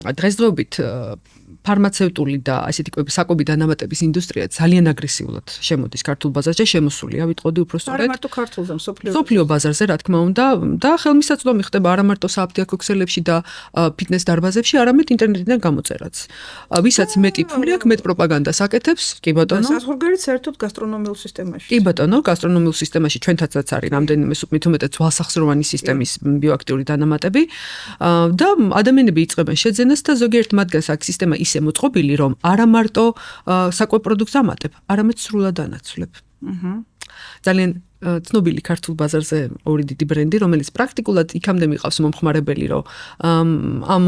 დღესდღეობით ფარმაცევტული და ასეთი საკვები დანამატების ინდუსტრია ძალიან აგრესიულად შემოდის ქართულ ბაზარზე, შემოსულია, ვიტყოდი უпростоრად. არა მარტო ქართულზე, მსოფლიო ბაზარზე, რა თქმა უნდა, და ხელმისაწვდომი ხდება არა მარტო სააფთიაქო ქსელებში და ფიტნეს დარბაზებში, არამედ ინტერნეტიდან გამოწერაც. ვისაც მეტი ფული აქვს, მეტ პროპაგანდას აკეთებს, კი ბატონო. საზღვარგარეთ საერთოდ გასტრონომიულ სისტემაში. კი ბატონო, გასტრონომიულ სისტემაში ჩვენთაცაც არის რამდენიმე მithumetet ძვალსახსროვანი სისტემის ბიოაქტიური დანამატები და ადამიანები იწყებენ შეძენას და ზოგიერთ მათგანს აქ სისტემა ისე მოწყობილი, რომ არა მარტო საკვებ პროდუქტს ამატებ, არამედ სრულად ანაცვლებ. ძალიან ცნობილი ქართულ ბაზარზე ორი დიდი ბრენდი, რომელიც პრაქტიკულად იქამდე მიყავს მომხმარებელი, რომ ამ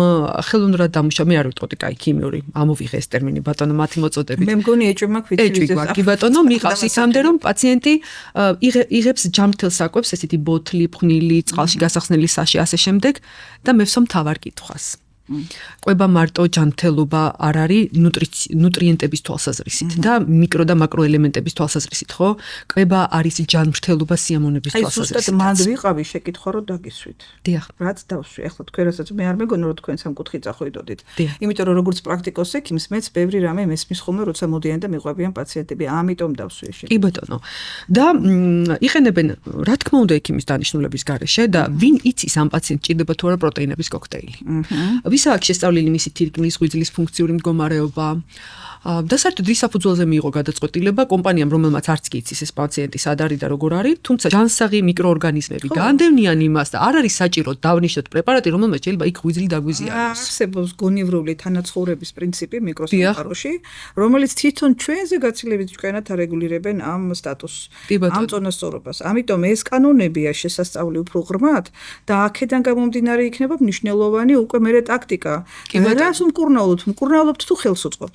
ხელოვნურად დამუშავებული, მე არ ვიტყოდი, კაი, ქიმიური, ამოვიღე ეს ტერმინი ბატონო, მათი მოწოდებით. მე მგონი ეჭვმა ეჭვი, ბატონო, მიყავს ისამდე, რომ პაციენტი იღებს ჯამრთელ საკვებს, ესეთი ბოთლი, ფხვნილი, წყალში გასახსნელი საში, ასე შემდეგ და მე ვსვამ თავარ კითხვას. ყვება მარტო ჯანმრთელობა არ არის ნუტრიენტების თვალსაზრისით და მიკრო და მაკრო ელემენტების თვალსაზრისით, ხო? ყვება არის ჯანმრთელობა სიამოვნების თვალსაზრისით. აი, ზუსტად მანდ ვიყავი შეკითხვა რომ დაგისვით. დიახ. რაც დავსვი, ახლა თქვენ რასაც მე არ მეგონა რომ თქვენ სამკუთხით წახვიდოდით. იმიტომ რომ როგორც პრაქტიკოს ექიმს მეც ბევრი რამე მესმის ხოლმე როცა მოდიან და მიყვებიან პაციენტები, ამიტომ დავსვი ეს. კი ბატონო. და იყენებენ რა თქმა უნდა ექიმის დანიშნულების გარეშე და ვინ იცის ამ პაციენტს ჭირდება თუ არა პროტეინების კოქტეილი. ვისა აქვს შესწავლილი მისი თირკმლის, ღვიძლის ფუნქციური მდგომარეობა და საერთოდ რის საფუძველზე მიიღო გადაწყვეტილება კომპანიამ, რომელმაც არც კი იცის ეს პაციენტი სად არის და როგორ არის, თუმცა ჯანსაღი მიკროორგანიზმები გაანდევნიან იმას და არ არის საჭირო დავნიშნოთ პრეპარატი, რომელმაც შეიძლება იქ ღვიძლი დაგვიზიანოს. არსებობს გონივრული თანაცხოვრების პრინციპი მიკროსამყაროში, რომელიც თვითონ ჩვენზე გაცილებით ჭკვიანად არეგულირებენ ამ სტატუსს, ამ წონასწორობას. ამიტომ ეს კანონებია შესასწავლი უფრო ღრმად და აქედან გამომდინარე იქნება მნიშვნელოვანი უკვე მერე ტაქტიკა. რას უმკურნალობთ თუ ხელს უწყობთ?